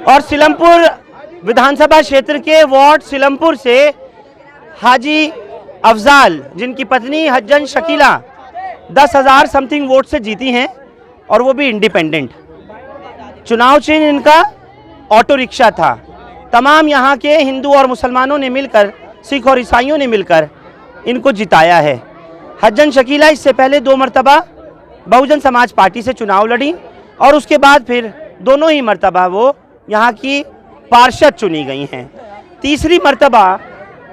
और सिलमपुर विधानसभा क्षेत्र के वार्ड सिलमपुर से हाजी अफजाल, जिनकी पत्नी हज्जन शकीला 10,000 समथिंग वोट से जीती हैं और वो भी इंडिपेंडेंट। चुनाव चिन्ह इनका ऑटो रिक्शा था। तमाम यहाँ के हिंदू और मुसलमानों ने मिलकर, सिख और ईसाइयों ने मिलकर इनको जिताया है। हज्जन शकीला इससे पहले 2 मरतबा बहुजन समाज पार्टी से चुनाव लड़ी और उसके बाद फिर दोनों ही मरतबा वो यहाँ की पार्षद चुनी गई हैं। तीसरी मरतबा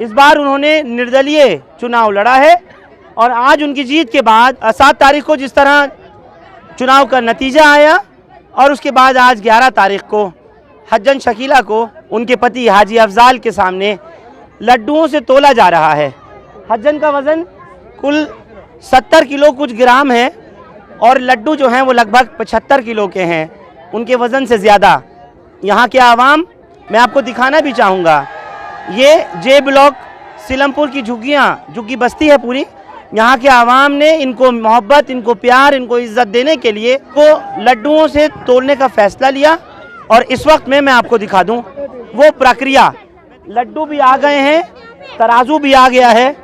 इस बार उन्होंने निर्दलीय चुनाव लड़ा है और आज उनकी जीत के बाद 7 तारीख को जिस तरह चुनाव का नतीजा आया और उसके बाद आज 11 तारीख को हज्जन शकीला को उनके पति हाजी अफजाल के सामने लड्डुओं से तोला जा रहा है। हज्जन का वज़न कुल 70 किलो कुछ ग्राम है और लड्डू जो हैं वो लगभग 75 किलो के हैं। उनके वज़न से ज़्यादा यहाँ के आवाम, मैं आपको दिखाना भी चाहूँगा, ये जे ब्लॉक सिलमपुर की झुग्गी बस्ती है पूरी। यहाँ के आवाम ने इनको मोहब्बत, इनको प्यार, इनको इज़्ज़त देने के लिए वो लड्डुओं से तोलने का फ़ैसला लिया। और इस वक्त में मैं आपको दिखा दूँ वो प्रक्रिया, लड्डू भी आ गए हैं, तराजू भी आ गया है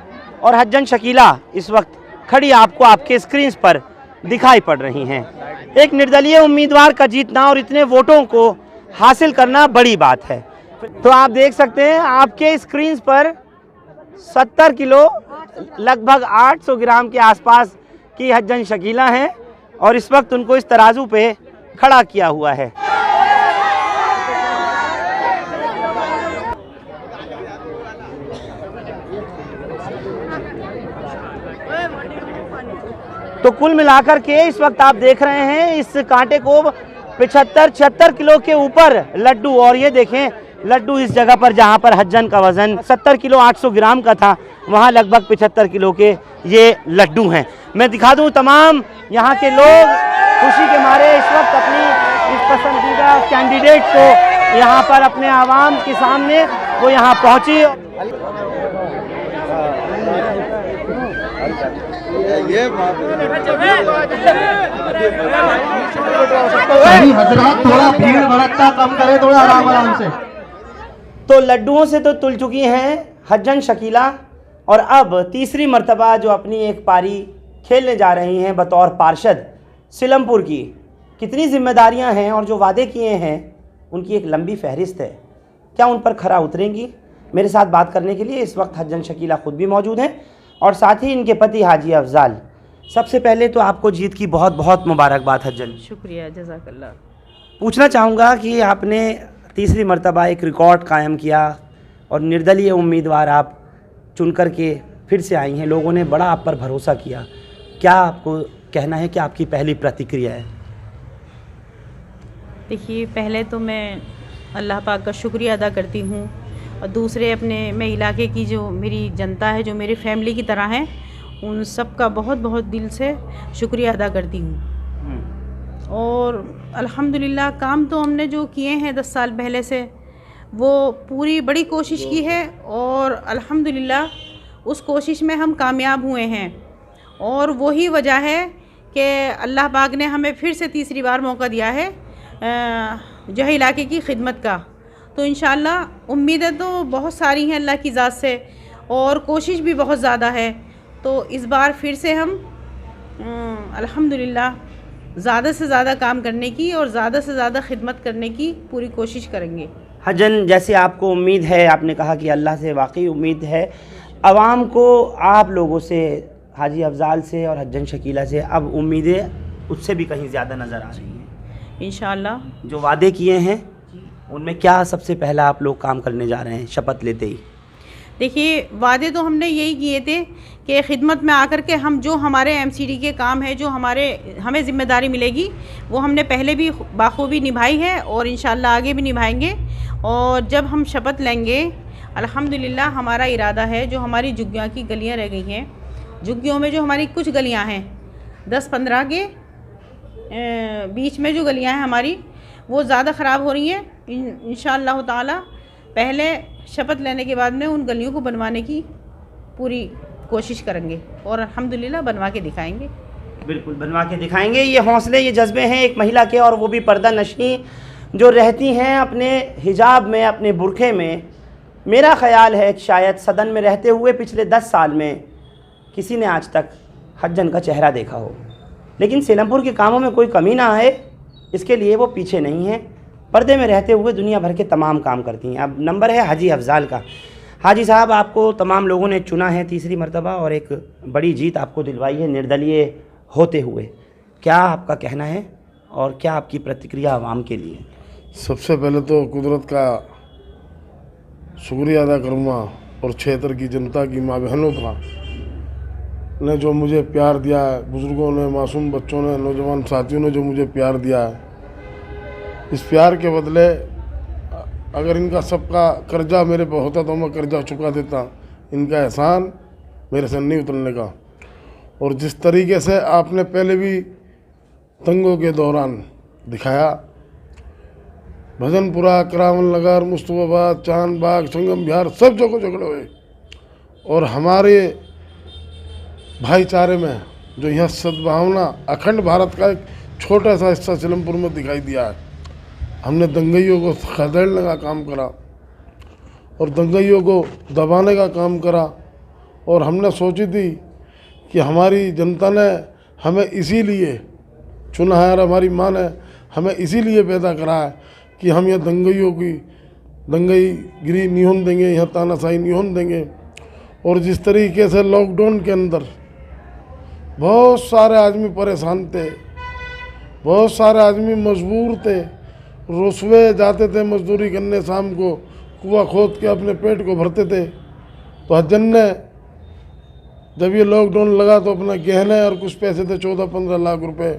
और हज्जन शकीला इस वक्त खड़ी आपको आपके स्क्रीन पर दिखाई पड़ रही हैं। एक निर्दलीय उम्मीदवार का जीतना और इतने वोटों को हासिल करना बड़ी बात है। तो आप देख सकते हैं आपके स्क्रीन पर 70 किलो लगभग 800 ग्राम के आसपास की हज्जन शकीला हैं और इस वक्त उनको इस तराजू पे खड़ा किया हुआ है। तो कुल मिलाकर के इस वक्त आप देख रहे हैं इस कांटे को 75-76 किलो के ऊपर लड्डू, और ये देखें लड्डू इस जगह पर जहां पर हज्जन का वज़न 70 किलो 800 ग्राम का था, वहां लगभग 75 किलो के ये लड्डू हैं। मैं दिखा दूं तमाम यहाँ के लोग खुशी के मारे इस वक्त अपनी इस पसंदीदा कैंडिडेट को यहाँ पर अपने आवाम के सामने वो यहाँ पहुँची। थोड़ा भीड़ भड़कता कम करे, थोड़ा आराम से। तो लड्डुओं से तो तुल चुकी हैं हज्जन शकीला और अब तीसरी मर्तबा जो अपनी एक पारी खेलने जा रही हैं बतौर पार्षद सिलमपुर की। कितनी जिम्मेदारियां हैं और जो वादे किए हैं उनकी एक लंबी फहरिस्त है। क्या उन पर खरा उतरेंगी? मेरे साथ बात करने के लिए इस वक्त हज्जन शकीला खुद भी मौजूद हैं और साथ ही इनके पति हाजी अफजाल। सबसे पहले तो आपको जीत की बहुत बहुत मुबारकबाद हज्जन। शुक्रिया, जज़ाकल्लाह। पूछना चाहूँगा कि आपने तीसरी मर्तबा एक रिकॉर्ड कायम किया और निर्दलीय उम्मीदवार आप चुन कर के फिर से आई हैं, लोगों ने बड़ा आप पर भरोसा किया। क्या आपको कहना है कि आपकी पहली प्रतिक्रिया है? देखिए, पहले तो मैं अल्लाह पाक का शुक्रिया अदा करती हूँ और दूसरे मैं इलाके की जो मेरी जनता है, जो मेरी फैमिली की तरह है, उन सब का बहुत बहुत दिल से शुक्रिया अदा करती हूँ। और अल्हम्दुलिल्लाह काम तो हमने जो किए हैं 10 साल पहले से वो पूरी बड़ी कोशिश की है और अल्हम्दुलिल्लाह उस कोशिश में हम कामयाब हुए हैं। और वही वजह है कि अल्लाह पाक ने हमें फिर से तीसरी बार मौका दिया है जो है इलाके की खिदमत का। तो इंशाअल्लाह उम्मीदें तो बहुत सारी हैं अल्लाह की ज़ात से और कोशिश भी बहुत ज़्यादा है। तो इस बार फिर से हम अल्हम्दुलिल्लाह ज़्यादा से ज़्यादा काम करने की और ज़्यादा से ज़्यादा खिदमत करने की पूरी कोशिश करेंगे। हज्जन, जैसे आपको उम्मीद है, आपने कहा कि अल्लाह से वाकई उम्मीद है, आवाम को आप लोगों से, हाजी अफजाल से और हज्जन शकीला से अब उम्मीदें उससे भी कहीं ज़्यादा नज़र आ रही हैं। इंशाअल्लाह जो वादे किए हैं उनमें क्या सबसे पहला आप लोग काम करने जा रहे हैं शपथ लेते ही? देखिए, वादे तो हमने यही किए थे कि खिदमत में आकर के हम जो हमारे एमसीडी के काम है, जो हमें ज़िम्मेदारी मिलेगी, वो हमने पहले भी बाखूबी निभाई है और इंशाअल्लाह आगे भी निभाएंगे। और जब हम शपथ लेंगे, अल्हम्दुलिल्लाह हमारा इरादा है, जो हमारी झुग्गियों की गलियां रह गई हैं, झुग्गियों में जो हमारी कुछ गलियां हैं 10-15 के बीच में जो गलियां हैं हमारी, वो ज़्यादा ख़राब हो रही हैं। इंशाअल्लाह ताला पहले शपथ लेने के बाद में उन गलियों को बनवाने की पूरी कोशिश करेंगे और अल्हम्दुलिल्लाह बनवा के दिखाएंगे। बिल्कुल बनवा के दिखाएंगे। ये हौसले, ये जज्बे हैं एक महिला के, और वो भी पर्दा नशी जो रहती हैं अपने हिजाब में, अपने बुरखे में। मेरा ख़याल है कि शायद सदन में रहते हुए पिछले 10 साल में किसी ने आज तक हज्जन का चेहरा देखा हो। लेकिन सीलमपुर के कामों में कोई कमी ना आए, इसके लिए वो पीछे नहीं हैं। पर्दे में रहते हुए दुनिया भर के तमाम काम करती हैं। अब नंबर है हाजी अफजाल का। हाजी साहब, आपको तमाम लोगों ने चुना है तीसरी मरतबा और एक बड़ी जीत आपको दिलवाई है निर्दलीय होते हुए। क्या आपका कहना है और क्या आपकी प्रतिक्रिया आवाम के लिए? सबसे पहले तो कुदरत का शुक्रिया अदा करूँगा और क्षेत्र की जनता की माँ बहनों का ने जो मुझे प्यार दिया है, बुज़ुर्गों ने, मासूम बच्चों ने, नौजवान साथियों ने जो मुझे प्यार दिया है, इस प्यार के बदले अगर इनका सबका कर्जा मेरे पे होता तो मैं कर्जा चुका देता। इनका एहसान मेरे से नहीं उतरने का। और जिस तरीके से आपने पहले भी दंगों के दौरान दिखाया, भजनपुरा, करावल नगर, मुस्तफाबाद, चांदबाग, संगम बिहार सब जगह झगड़े हुए और हमारे भाईचारे में जो यहाँ सद्भावना अखंड भारत का एक छोटा सा हिस्सा सीलमपुर में दिखाई दिया है। हमने दंगइयों को खदेड़ने का काम करा और दंगइयों को दबाने का काम करा और हमने सोची थी कि हमारी जनता ने हमें इसीलिए चुना है और हमारी माँ ने हमें इसीलिए पैदा करा है कि हम यहाँ दंगइयों की दंगईगिरी नहीं होने देंगे, यहाँ तानाशाही नहीं होने देंगे। और जिस तरीके से लॉकडाउन के अंदर बहुत सारे आदमी परेशान थे, बहुत सारे आदमी मजबूर थे, रोसवे जाते थे मजदूरी करने, शाम को कुआं खोद के अपने पेट को भरते थे। तो हज्जन ने जब ये लॉकडाउन लगा तो अपना गहने और कुछ पैसे थे 14-15 लाख रुपए,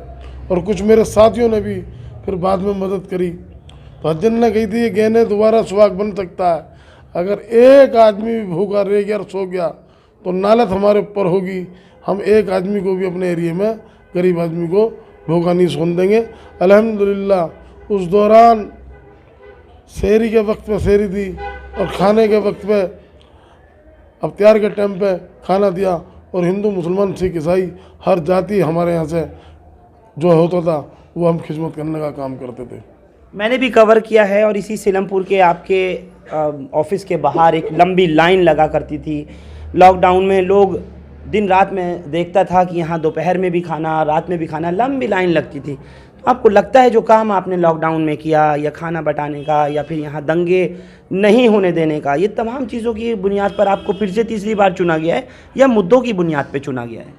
और कुछ मेरे साथियों ने भी फिर बाद में मदद करी। तो हज्जन ने कही थी ये गहने दोबारा सुहाग बन सकता है, अगर एक आदमी भी भूखा रह गया और सो गया तो नालत हमारे ऊपर होगी। हम एक आदमी को भी अपने एरिया में, गरीब आदमी को भूखा नहीं सोने देंगे। अल्हम्दुलिल्लाह उस दौरान शहरी के वक्त पे शहरी दी और खाने के वक्त पे अफ्तार के टाइम पे खाना दिया। और हिंदू, मुसलमान, सिख, ईसाई हर जाति हमारे यहाँ से जो होता था वो हम खिदमत करने का काम करते थे। मैंने भी कवर किया है और इसी सीलमपुर के आपके ऑफिस के बाहर एक लंबी लाइन लगा करती थी। लॉकडाउन में लोग दिन रात में देखता था कि यहाँ दोपहर में भी खाना, रात में भी खाना, लंबी लाइन लगती थी। तो आपको लगता है जो काम आपने लॉकडाउन में किया, या खाना बटाने का, या फिर यहाँ दंगे नहीं होने देने का, ये तमाम चीज़ों की बुनियाद पर आपको फिर से तीसरी बार चुना गया है या मुद्दों की बुनियाद पर चुना गया है?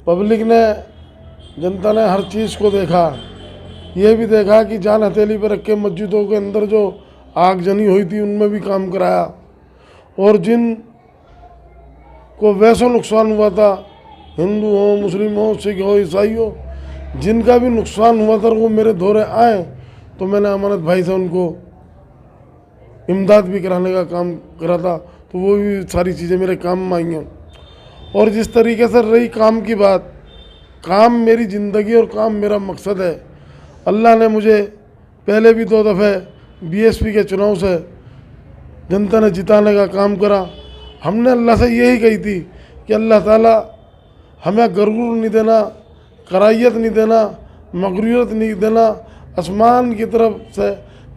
पब्लिक ने, जनता ने हर चीज़ को देखा। ये भी देखा कि जान हथेली पर रख के मस्जिदों के अंदर जो आगजनी हुई थी उनमें भी काम कराया। और जिन को वैसा नुकसान हुआ था, हिंदू हो, मुस्लिम हो, सिख हो, ईसाई हो, जिनका भी नुकसान हुआ था वो मेरे दौरे आए तो मैंने अमानत भाई से उनको इमदाद भी कराने का काम करा था। तो वो भी सारी चीज़ें मेरे काम में आई हैं। और जिस तरीके से रही काम की बात, काम मेरी ज़िंदगी और काम मेरा मकसद है। अल्लाह ने मुझे पहले भी 2 दफ़े बीएसपी के चुनाव से जनता ने जिताने का काम करा। हमने अल्लाह से यही कही थी कि अल्लाह ताला हमें गरूर नहीं देना, करायत नहीं देना, मगरूरियत नहीं देना, आसमान की तरफ से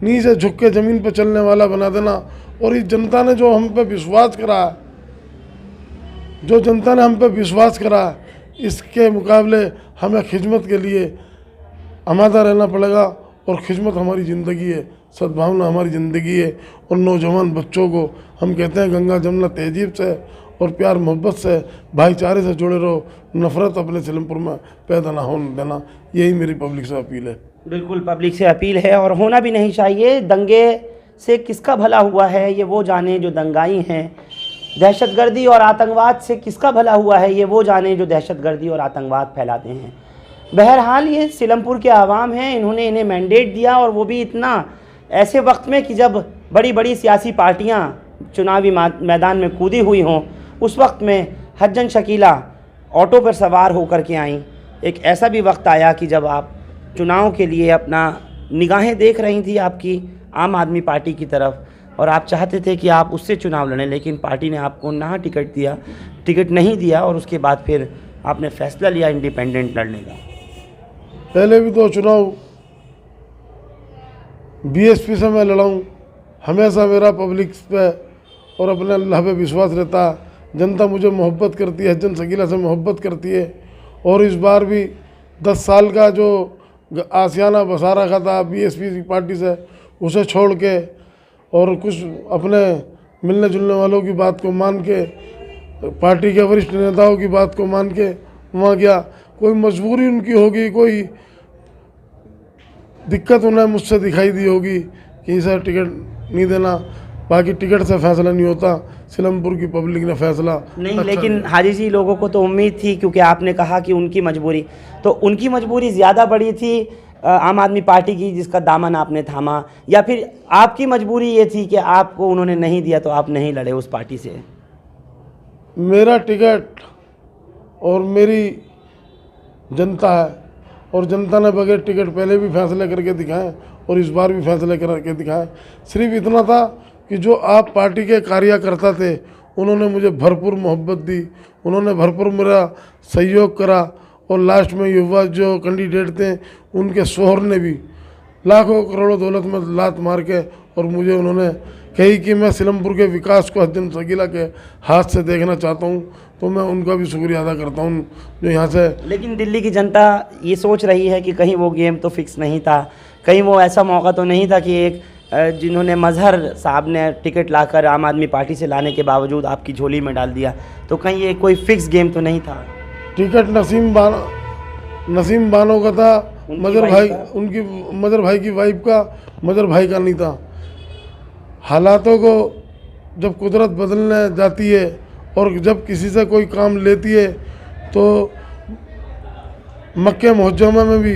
नीचे झुक के ज़मीन पर चलने वाला बना देना। और इस जनता ने जो हम पे विश्वास करा, जो जनता ने हम पे विश्वास करा, इसके मुकाबले हमें खिदमत के लिए आमादा रहना पड़ेगा। और खिदमत हमारी ज़िंदगी है, सद्भावना हमारी ज़िंदगी है। और नौजवान बच्चों को हम कहते हैं गंगा जमुना तहजीब से और प्यार मोहब्बत से, भाईचारे से जुड़े रहो, नफ़रत अपने सीलमपुर में पैदा ना होने देना। यही मेरी पब्लिक से अपील है। बिल्कुल पब्लिक से अपील है और होना भी नहीं चाहिए। दंगे से किसका भला हुआ है ये वो जाने जो दंगाई हैं। दहशतगर्दी और आतंकवाद से किसका भला हुआ है ये वो जाने जो दहशतगर्दी और आतंकवाद फैलाते हैं। बहरहाल ये सीलमपुर के आवाम हैं, इन्होंने इन्हें मैंडेट दिया और वो भी इतना ऐसे वक्त में कि जब बड़ी बड़ी सियासी पार्टियां चुनावी मैदान में कूदी हुई हों। उस वक्त में हज्जन शकीला ऑटो पर सवार होकर के आईं। एक ऐसा भी वक्त आया कि जब आप चुनाव के लिए अपना निगाहें देख रही थी आपकी आम आदमी पार्टी की तरफ और आप चाहते थे कि आप उससे चुनाव लड़ें, लेकिन पार्टी ने आपको ना टिकट नहीं दिया और उसके बाद फिर आपने फैसला लिया इंडिपेंडेंट लड़ने का। पहले भी 2 चुनाव बीएसपी से मैं लड़ा हूँ, हमेशा मेरा पब्लिक पे और अपने अल्लाह पे विश्वास रहता है। जनता मुझे मोहब्बत करती है, हज्जन शकीला से मोहब्बत करती है। और इस बार भी 10 साल का जो आसियाना बसा रखा था बीएसपी की पार्टी से, उसे छोड़ के और कुछ अपने मिलने जुलने वालों की बात को मान के, पार्टी के वरिष्ठ नेताओं की बात को मान के वहाँ गया। कोई मजबूरी उनकी होगी, कोई दिक्कत उन्हें मुझसे दिखाई दी होगी कि सर टिकट नहीं देना, बाकी टिकट से फैसला नहीं होता, सिलमपुर की पब्लिक ने फैसला नहीं अच्छा लेकिन हाजी जी, लोगों को तो उम्मीद थी, क्योंकि आपने कहा कि उनकी मजबूरी, तो उनकी मजबूरी ज़्यादा बड़ी थी आम आदमी पार्टी की जिसका दामन आपने थामा, या फिर आपकी मजबूरी ये थी कि आपको उन्होंने नहीं दिया तो आप नहीं लड़े उस पार्टी से? मेरा टिकट और मेरी जनता है, और जनता ने बगैर टिकट पहले भी फैसले करके दिखाए और इस बार भी फैसले करके दिखाए। सिर्फ इतना था कि जो आप पार्टी के कार्यकर्ता थे उन्होंने मुझे भरपूर मोहब्बत दी, उन्होंने भरपूर मेरा सहयोग करा। और लास्ट में युवा जो कैंडिडेट थे उनके शोहर ने भी लाखों करोड़ों दौलत में लात मार के और मुझे उन्होंने कही कि मैं सिलमपुर के विकास को हज्जन शकीला के हाथ से देखना चाहता हूँ, तो मैं उनका भी शुक्रिया अदा करता हूँ जो यहाँ से। लेकिन दिल्ली की जनता ये सोच रही है कि कहीं वो गेम तो फिक्स नहीं था, कहीं वो ऐसा मौका तो नहीं था कि एक जिन्होंने मजहर साहब ने टिकट लाकर आम आदमी पार्टी से लाने के बावजूद आपकी झोली में डाल दिया, तो कहीं ये कोई फिक्स गेम तो नहीं था? टिकट नसीम बानो का था, मजहर भाई उनकी मजहर भाई की वाइफ का, मजहर भाई का नहीं था। हालातों को जब कुदरत बदलने जाती है और जब किसी से कोई काम लेती है, तो मक्के मुहज्जमा में भी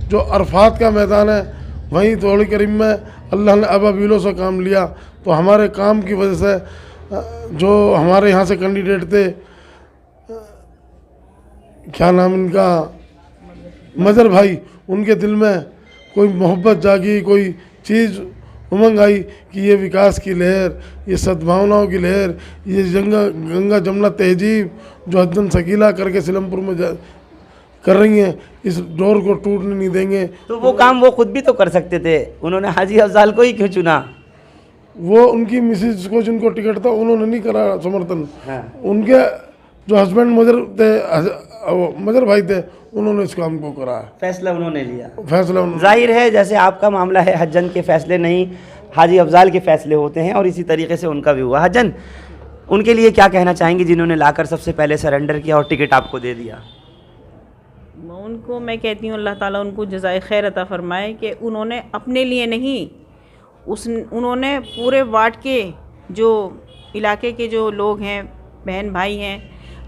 जो अरफात का मैदान है वहीं थोड़ी करीब में अल्लाह ने अबाबीलों से काम लिया। तो हमारे काम की वजह से जो हमारे यहाँ से कैंडिडेट थे, क्या नाम इनका, मजहर भाई, उनके दिल में कोई मोहब्बत जागी, कोई चीज़ उमंग आई कि ये विकास की लहर, ये सद्भावनाओं की लहर, ये गंगा जमुना तहजीब जो हज्जन शकीला करके सिलमपुर में कर रही हैं, इस डोर को टूटने नहीं देंगे। तो वो काम वो खुद भी तो कर सकते थे, उन्होंने हाजी अफजाल को ही क्यों चुना? वो उनकी मिसेज को जिनको टिकट था उन्होंने नहीं करा समर्थन। हाँ। उनके जो हस्बैंड मजहर भाई थे उन्होंने इस काम को करा है, फैसला उन्होंने लिया। फैसला उन्होंने। जाहिर है जैसे आपका मामला है, हज्जन के फैसले नहीं हाजी अफजाल के फैसले होते हैं, और इसी तरीके से उनका भी हुआ। हज्जन, उनके लिए क्या कहना चाहेंगे जिन्होंने लाकर सबसे पहले सरेंडर किया और टिकट आपको दे दिया? उनको मैं कहती हूँ अल्लाह ताला उनको जज़ाए खैर अता फरमाए कि उन्होंने अपने लिए नहीं, उन्होंने पूरे वार्ड के जो इलाके के जो लोग हैं, बहन भाई हैं,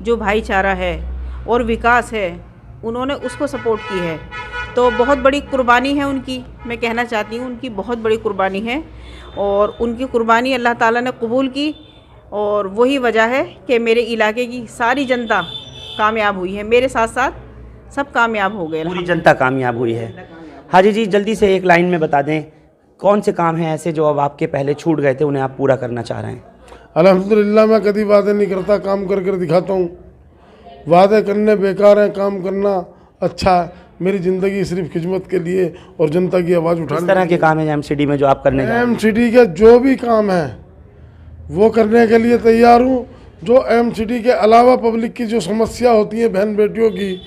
जो भाईचारा है और विकास है, उन्होंने उसको सपोर्ट की है। तो बहुत बड़ी कुर्बानी है उनकी, मैं कहना चाहती हूँ उनकी बहुत बड़ी कुर्बानी है, और उनकी कुर्बानी अल्लाह ताला ने कबूल की, और वही वजह है कि मेरे इलाके की सारी जनता कामयाब हुई है, मेरे साथ साथ सब कामयाब हो गए, पूरी जनता कामयाब हुई है। हाजी जी, जल्दी से एक लाइन में बता दें कौन से काम हैं ऐसे जो अब आपके पहले छूट गए थे, उन्हें आप पूरा करना चाह रहे हैं? अल्हम्दुलिल्लाह, मैं कभी वादे नहीं करता, काम कर कर दिखाता हूँ। वादे करने बेकार हैं, काम करना अच्छा है। मेरी ज़िंदगी सिर्फ खिदमत के लिए और जनता की आवाज़ उठाने। किस तरह के काम है एमसीडी में जो आप करने जा रहे हैं? एमसीडी के जो भी काम है वो करने के लिए तैयार हूँ। जो एमसीडी के अलावा पब्लिक की जो समस्या होती है, बहन बेटियों की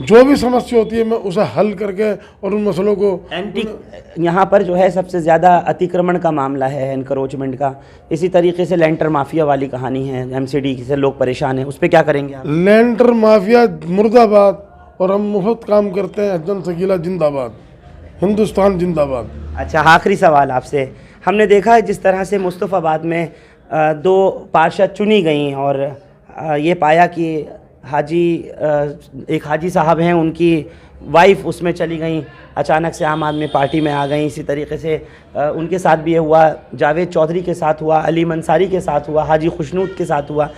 जो भी समस्या होती है, मैं उसे हल करके और उन मसलों को यहाँ पर जो है सबसे ज़्यादा अतिक्रमण का मामला है, एनक्रोचमेंट का। इसी तरीके से लेंटर माफिया वाली कहानी है, एमसीडी से लोग परेशान हैं, उस पर क्या करेंगे आप? लेंटर माफिया मुर्दाबाद, और हम मुफ्त काम करते हैं। हज्जन शकीला जिंदाबाद, हिंदुस्तान जिंदाबाद। अच्छा, आखिरी सवाल आपसे। हमने देखा है जिस तरह से मुस्तफ़ाबाद में 2 पार्षद चुनी गई और ये पाया कि एक हाजी साहब हैं, उनकी वाइफ उसमें चली गई, अचानक से आम आदमी पार्टी में आ गई। इसी तरीके से उनके साथ भी ये हुआ, जावेद चौधरी के साथ हुआ, अली मंसारी के साथ हुआ, हाजी खुशनूद के साथ हुआ।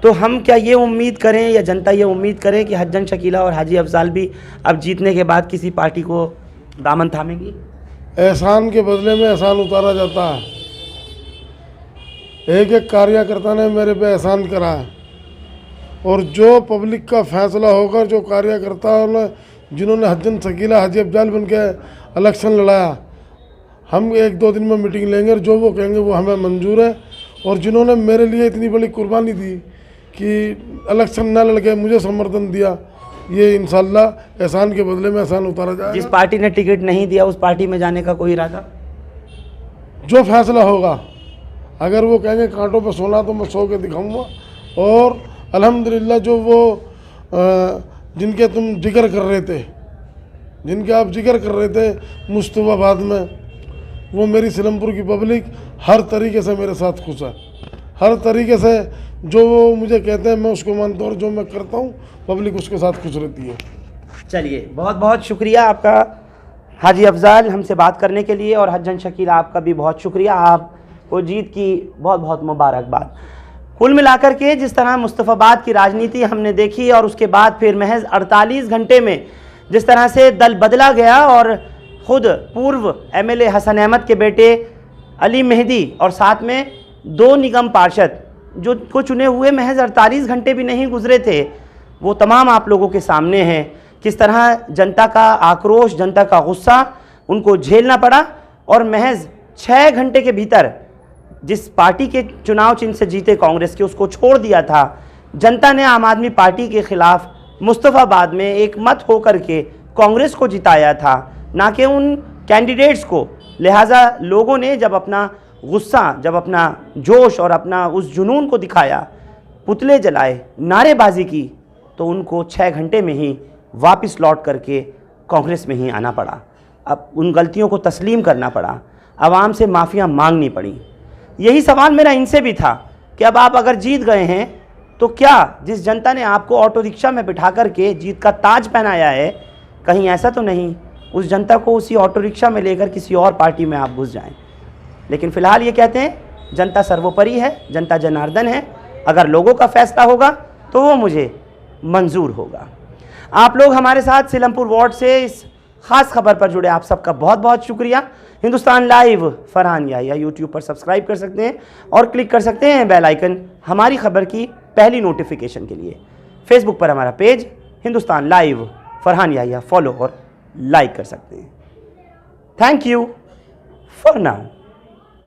तो हम क्या ये उम्मीद करें या जनता ये उम्मीद करे कि हज्जन शकीला और हाजी अफजाल भी अब जीतने के बाद किसी पार्टी को दामन थामेंगी? एहसान के बदले में एहसान उतारा जाता है। एक एक कार्यकर्ता ने मेरे पे एहसान करा है, और जो पब्लिक का फैसला होगा, जो कार्यकर्ता जिन्होंने हज्जन शकीला हाजी अफजाल बन के इलेक्शन लड़ाया, हम 1-2 दिन में मीटिंग लेंगे और जो वो कहेंगे वो हमें मंजूर है। और जिन्होंने मेरे लिए इतनी बड़ी कुर्बानी दी कि इलेक्शन न लड़के मुझे समर्थन दिया, ये इंशाल्लाह एहसान के बदले में एहसान उतारा जाएगा। जिस पार्टी ने टिकट नहीं दिया उस पार्टी में जाने का कोई इरादा? जो फैसला होगा, अगर वो कहेंगे कांटों पे सोना तो मैं सो के दिखाऊंगा। और अल्हम्दुलिल्लाह जो वो जिनके तुम जिक्र कर रहे थे, जिनके आप जिक्र कर रहे थे मुस्तफाबाद में, वो मेरी सिलमपुर की पब्लिक हर तरीके से मेरे साथ खुश है। हर तरीके से जो वो मुझे कहते हैं मैं उसको मानता हूँ और जो मैं करता हूँ पब्लिक उसके साथ खुश रहती है। चलिए, बहुत बहुत शुक्रिया आपका हाजी अफजाल हमसे बात करने के लिए, और हज्जन शकीला आपका भी बहुत शुक्रिया, आपको जीत की बहुत बहुत मुबारकबाद। कुल मिलाकर के जिस तरह मुस्तफ़ाबाद की राजनीति हमने देखी और उसके बाद फिर महज 48 घंटे में जिस तरह से दल बदला गया और ख़ुद पूर्व एमएलए हसन अहमद के बेटे अली मेहदी और साथ में 2 निगम पार्षद जो को चुने हुए महज 48 घंटे भी नहीं गुजरे थे, वो तमाम आप लोगों के सामने हैं। किस तरह जनता का आक्रोश, जनता का गुस्सा उनको झेलना पड़ा और महज 6 घंटे के भीतर जिस पार्टी के चुनाव चिन्ह से जीते कांग्रेस के, उसको छोड़ दिया था। जनता ने आम आदमी पार्टी के खिलाफ मुस्तफ़ाबाद में एक मत होकर के कांग्रेस को जिताया था, ना कि उन कैंडिडेट्स को। लिहाजा लोगों ने जब अपना गुस्सा, जब अपना जोश और अपना उस जुनून को दिखाया, पुतले जलाए, नारेबाजी की, तो उनको 6 घंटे में ही वापस लौट करके कांग्रेस में ही आना पड़ा। अब उन गलतियों को तस्लीम करना पड़ा, आवाम से माफ़ियाँ मांगनी पड़ी। यही सवाल मेरा इनसे भी था कि अब आप अगर जीत गए हैं तो क्या जिस जनता ने आपको ऑटो रिक्शा में बिठा करके जीत का ताज पहनाया है, कहीं ऐसा तो नहीं उस जनता को उसी ऑटो रिक्शा में लेकर किसी और पार्टी में आप घुस जाएं। लेकिन फ़िलहाल ये कहते हैं जनता सर्वोपरि है, जनता जनार्दन है, अगर लोगों का फैसला होगा तो वो मुझे मंजूर होगा। आप लोग हमारे साथ सीलमपुर वार्ड से इस ख़ास खबर पर जुड़े, आप सबका बहुत बहुत शुक्रिया। हिंदुस्तान लाइव फरहान याहिया यूट्यूब पर सब्सक्राइब कर सकते हैं और क्लिक कर सकते हैं बेल आइकन हमारी खबर की पहली नोटिफिकेशन के लिए। फेसबुक पर हमारा page Hindustan live Farhan Yahya follow और लाइक कर सकते हैं। Thank you for now.